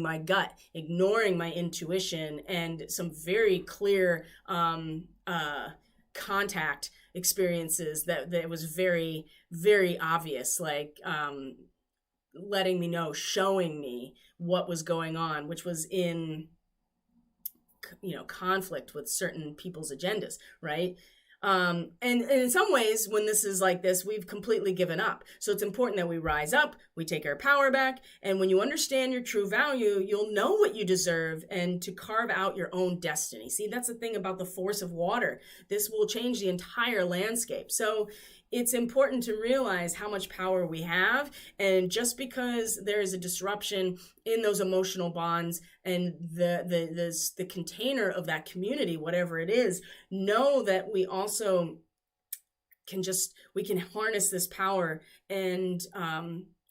my gut, ignoring my intuition, and some very clear contact experiences that was very, very obvious, like letting me know, showing me what was going on, which was in conflict with certain people's agendas, right? And in some ways, when this is like this, we've completely given up. So it's important that we rise up, we take our power back. And when you understand your true value, you'll know what you deserve and to carve out your own destiny. See, that's the thing about the force of water. This will change the entire landscape. So it's important to realize how much power we have. And just because there is a disruption in those emotional bonds and the container of that community, whatever it is, know that we also we can harness this power and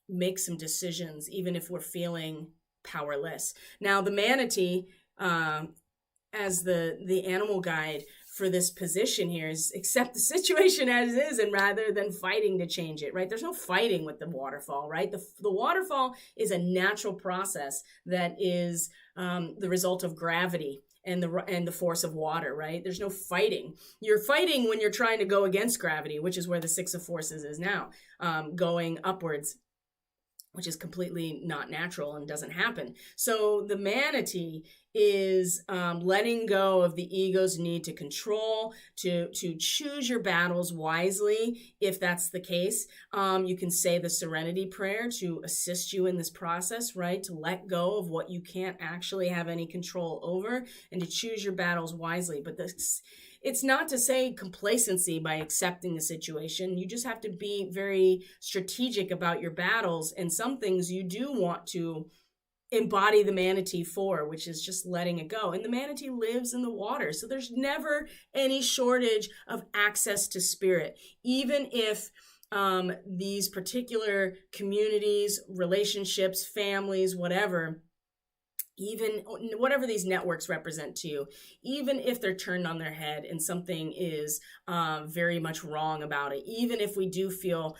make some decisions, even if we're feeling powerless. Now, the manatee, as the animal guide for this position here, is accept the situation as is, and rather than fighting to change it, right? There's no fighting with the waterfall, right? The waterfall is a natural process that is the result of gravity and the force of water, right? There's no fighting. You're fighting when you're trying to go against gravity, which is where the 6 of Forces is now, going upwards, which is completely not natural and doesn't happen. So the manatee is letting go of the ego's need to control, to choose your battles wisely, if that's the case. You can say the serenity prayer to assist you in this process, right? To let go of what you can't actually have any control over and to choose your battles wisely. But it's not to say complacency by accepting the situation. You just have to be very strategic about your battles, and some things you do want to embody the manatee for, which is just letting it go. And the manatee lives in the water, so there's never any shortage of access to spirit. Even if these particular communities, relationships, families, whatever, even whatever these networks represent to you, even if they're turned on their head and something is very much wrong about it, even if we do feel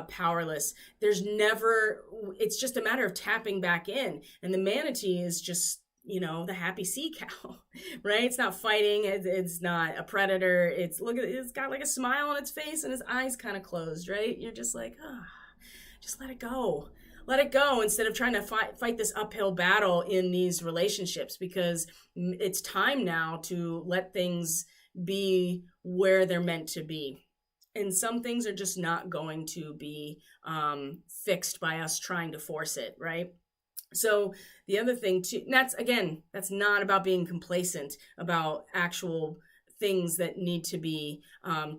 powerless, it's just a matter of tapping back in. And the manatee is just, the happy sea cow, right? It's not fighting. It's not a predator. It's got like a smile on its face and its eyes kind of closed, right? You're just like, just let it go. Let it go instead of trying to fight this uphill battle in these relationships, because it's time now to let things be where they're meant to be. And some things are just not going to be fixed by us trying to force it, right? So the other thing too, that's not about being complacent about actual things that need to be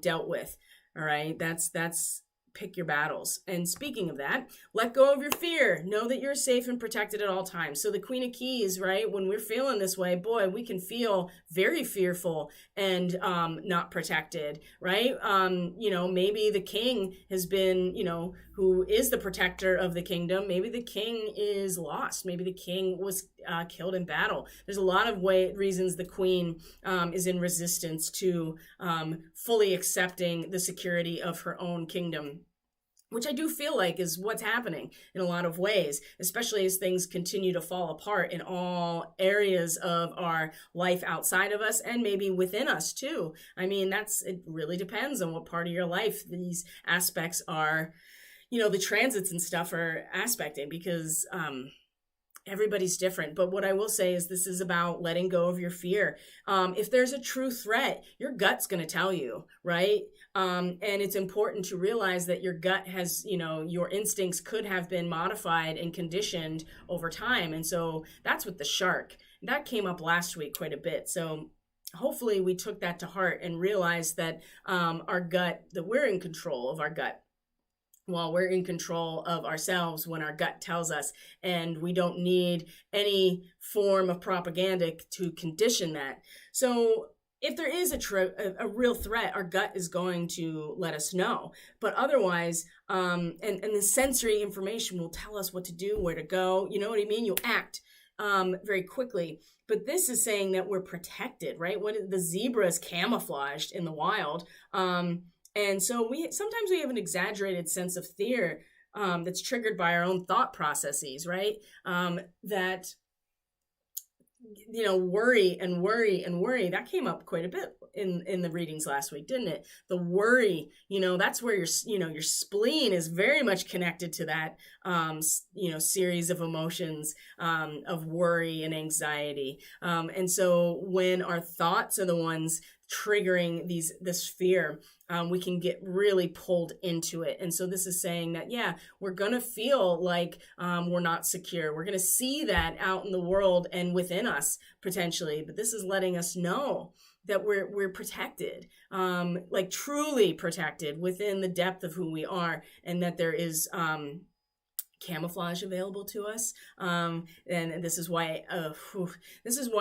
dealt with. All right. That's pick your battles. And speaking of that, let go of your fear. Know that you're safe and protected at all times. So the Queen of Keys, right? When we're feeling this way, boy, we can feel very fearful and not protected, right? Maybe the king has been, who is the protector of the kingdom. Maybe the king is lost. Maybe the king was killed in battle. There's a lot of reasons the queen is in resistance to fully accepting the security of her own kingdom, which I do feel like is what's happening in a lot of ways, especially as things continue to fall apart in all areas of our life outside of us and maybe within us too. I mean, it really depends on what part of your life these aspects are, the transits and stuff are aspecting, because everybody's different. But what I will say is this is about letting go of your fear. If there's a true threat, your gut's going to tell you, right? And it's important to realize that your gut has, your instincts could have been modified and conditioned over time. And so that's with the shark. That came up last week quite a bit. So hopefully we took that to heart and realized that our gut, that we're in control of our gut. While we're in control of ourselves when our gut tells us, and we don't need any form of propaganda to condition that. So if there is a real threat, our gut is going to let us know. But otherwise, and the sensory information will tell us what to do, where to go. You know what I mean? You'll act very quickly. But this is saying that we're protected, right? When the zebra is camouflaged in the wild, and so sometimes we have an exaggerated sense of fear that's triggered by our own thought processes, right? That, worry and worry and worry, that came up quite a bit in the readings last week, didn't it? The worry, that's where your spleen is very much connected to that, series of emotions of worry and anxiety. And so when our thoughts are the ones triggering this fear, we can get really pulled into it. And so this is saying that, we're going to feel like we're not secure. We're going to see that out in the world and within us potentially. But this is letting us know that we're protected, like truly protected within the depth of who we are, and that there is camouflage available to us, and this is why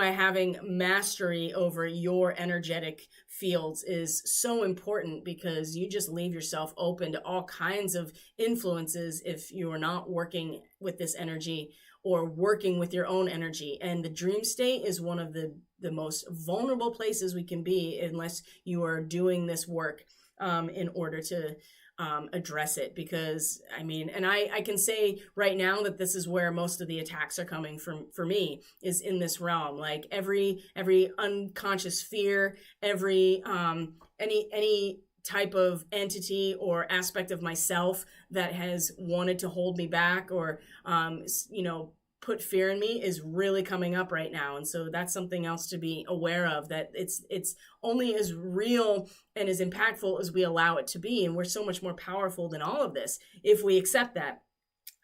having mastery over your energetic fields is so important, because you just leave yourself open to all kinds of influences if you're not working with this energy or working with your own energy. And the dream state is one of the most vulnerable places we can be unless you are doing this work in order to address it. Because I can say right now that this is where most of the attacks are coming from for me, is in this realm. Like every unconscious fear, every any type of entity or aspect of myself that has wanted to hold me back or put fear in me is really coming up right now. And so that's something else to be aware of, that it's only as real and as impactful as we allow it to be. And we're so much more powerful than all of this if we accept that.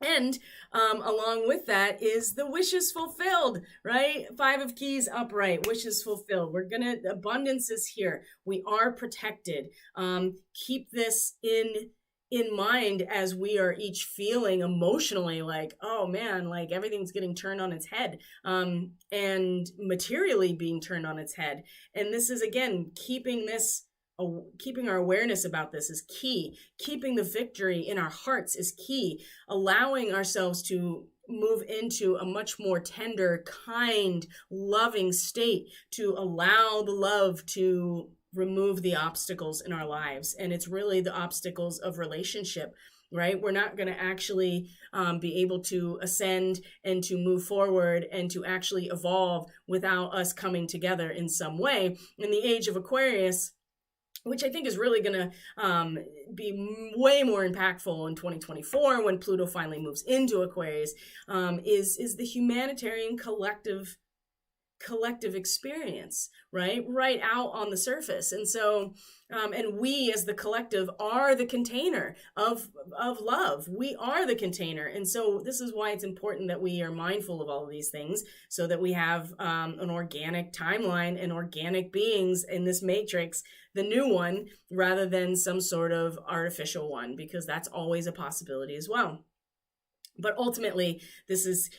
And along with that is the wishes fulfilled, right? 5 of Keys upright, wishes fulfilled. Abundance is here. We are protected. Keep this in mind as we are each feeling emotionally like, oh man, like everything's getting turned on its head, and materially being turned on its head. And this is, again, keeping our awareness about this is key. Keeping the victory in our hearts is key. Allowing ourselves to move into a much more tender, kind, loving state, to allow the love to remove the obstacles in our lives. And it's really the obstacles of relationship, right? We're not going to actually be able to ascend and to move forward and to actually evolve without us coming together in some way. In the age of Aquarius, which I think is really going to be way more impactful in 2024 when Pluto finally moves into Aquarius, is the humanitarian collective collective experience, right out on the surface. And so and we as the collective are the container of love. We are the container. And so this is why it's important that we are mindful of all of these things, so that we have an organic timeline and organic beings in this matrix, the new one, rather than some sort of artificial one, because that's always a possibility as well. But ultimately, this is,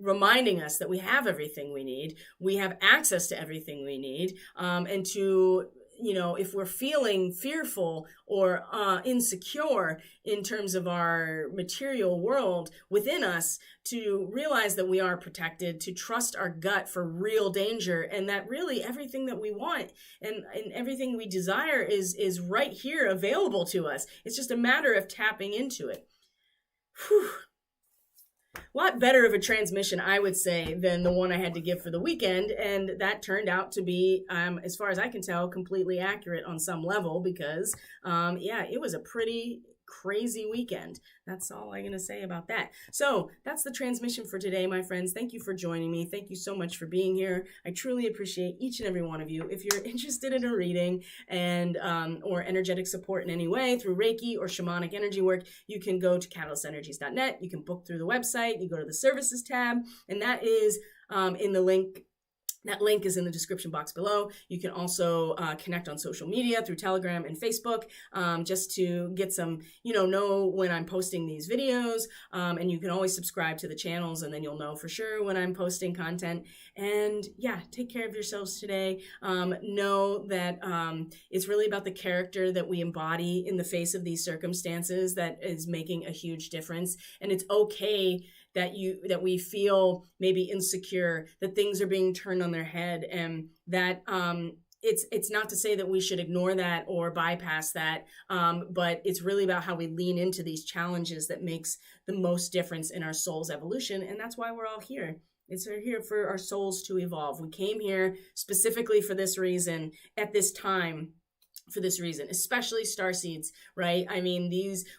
reminding us that we have everything we need. We have access to everything we need. And to, if we're feeling fearful or insecure in terms of our material world within us, to realize that we are protected, to trust our gut for real danger, and that really everything that we want and everything we desire is right here available to us. It's just a matter of tapping into it. Whew. A lot better of a transmission, I would say, than the one I had to give for the weekend. And that turned out to be, as far as I can tell, completely accurate on some level, because, it was a pretty crazy weekend. That's all I'm going to say about that. So that's the transmission for today, my friends. Thank you for joining me. Thank you so much for being here. I truly appreciate each and every one of you. If you're interested in a reading and or energetic support in any way through Reiki or shamanic energy work, you can go to catalystenergies.net. You can book through the website. You go to the services tab, and that is in the link. That link is in the description box below. You can also connect on social media through Telegram and Facebook, just to get some, know when I'm posting these videos. And you can always subscribe to the channels, and then you'll know for sure when I'm posting content. And yeah, take care of yourselves today. Know that it's really about the character that we embody in the face of these circumstances that is making a huge difference. And it's okay that we feel maybe insecure, that things are being turned on their head, and that it's not to say that we should ignore that or bypass that, but it's really about how we lean into these challenges that makes the most difference in our soul's evolution. And that's why we're all here. We're here for our souls to evolve. We came here specifically for this reason, at this time, for this reason, especially starseeds, right? I mean,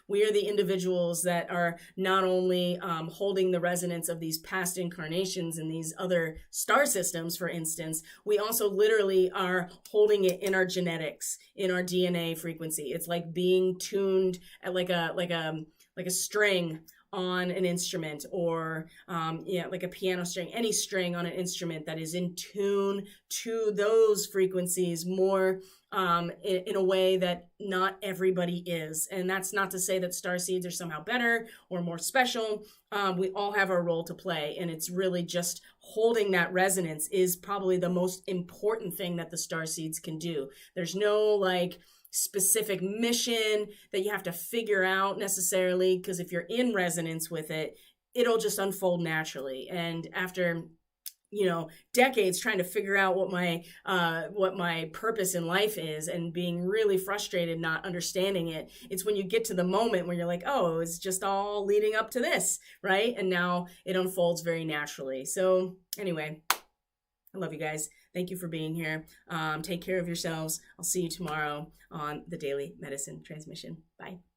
we are the individuals that are not only holding the resonance of these past incarnations in these other star systems, for instance, we also literally are holding it in our genetics, in our DNA frequency. It's like being tuned at like a string on an instrument, or like a piano string, any string on an instrument that is in tune to those frequencies more in a way that not everybody is. And that's not to say that starseeds are somehow better or more special. We all have our role to play, and it's really just holding that resonance is probably the most important thing that the starseeds can do. There's no specific mission that you have to figure out necessarily, because if you're in resonance with it, it'll just unfold naturally. And after decades trying to figure out what my purpose in life is, and being really frustrated not understanding it, it's when you get to the moment where you're like, oh, it's just all leading up to this, right? And now it unfolds very naturally. So anyway, I love you guys. Thank you for being here. Take care of yourselves. I'll see you tomorrow on the Daily Medicine Transmission. Bye.